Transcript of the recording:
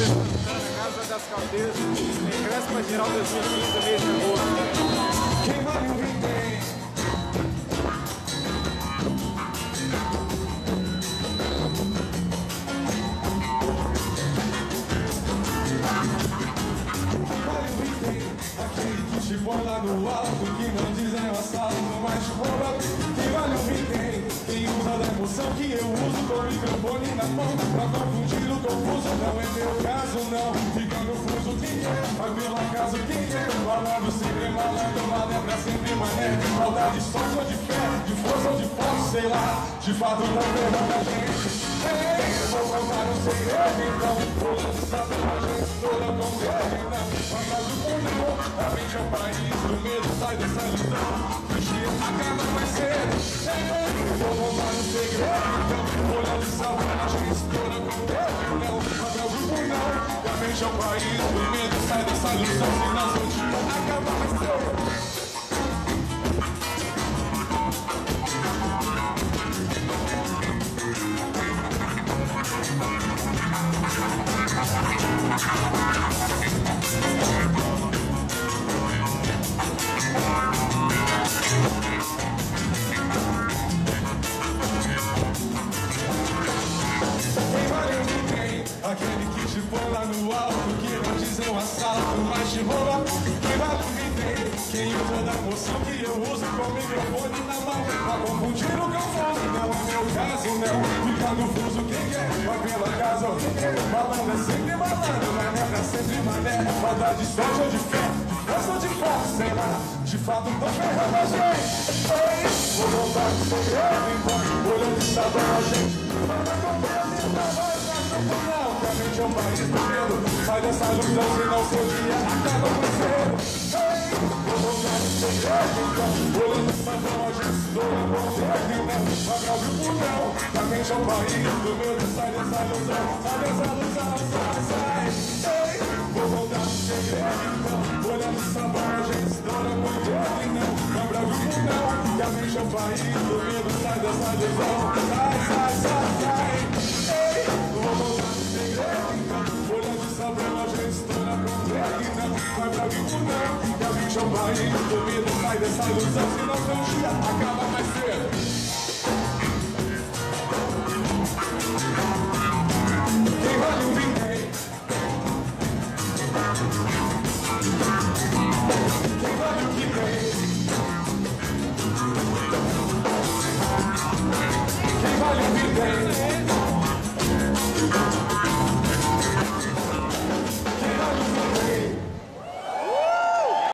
Casa das Caldeiras, ingresso para geral 2015, mês de agosto. Quem vai me vender? Aquele que te põe lá no alto, que não dizem o assalto, mas te rouba. Quem vale o item? Quem usa da emoção que eu uso com o microfone na mão pra confundir o confuso. Não é meu caso, não. Fica confuso quem é, mas pelo acaso quem é. Falando sempre malandro, mané pra sempre mané. Maldade só ou de fé, de força ou de força, sei lá. De fato não perdão da gente. Ei, eu vou contar um segredo, então. Pulando sabe a gente toda com medo, não. Mas o mundo a mente é o país do medo, sai dessa ilusão. Fugir acaba mais cedo. Ei, eu vou contar um segredo, então. Olhando salva a gente toda com medo, não. Mas o mundo não, a mente é o país do medo, sai dessa ilusão. Senão seu dia acaba mais cedo. Aquele que te põe lá no alto, que não diz um assalto, mas te rouba. Quem vale o vender? Quem usa da emoção que eu uso com o microfone na mão pra confundir o confuso. Não é meu caso, não. Fica confuso quem quer, vai pela casa ou quem quer. Malandro é sempre malandro, mané pra sempre mané. Maldade sorte ou de fé, de força ou de força, sei lá. De fato tô ferrando a gente. Ei, vou voltar com segredo, então. Olhando de sabão a gente. Manda acontece, não vai. Não, que a mente é um país do medo. Sai dessa ilusão, senão seu dia acaba com cedo. Ei, vou voltar no segredo, então. Olhando de sabão a gente se doa com medo, não. Mas pra ouvir por não, que a mente é um país do medo. Sai dessa ilusão, sai dessa ilusão, sai. Ei, vou voltar no segredo, então. Olhando de sabão a gente se doa com medo, não. Mas pra ouvir por não, que a mente é um país do medo. Sai dessa ilusão, sai. Ei, vou voltar no segredo, então. Olhando de sabão a gente se doa com medo, não. Mas pra ouvir por não, que a mente é um país do medo. Sai dessa ilusão, senão seu dia acaba mais cedo. Quem vale o vintém? Quem vale o que tem? Quem vale o que tem?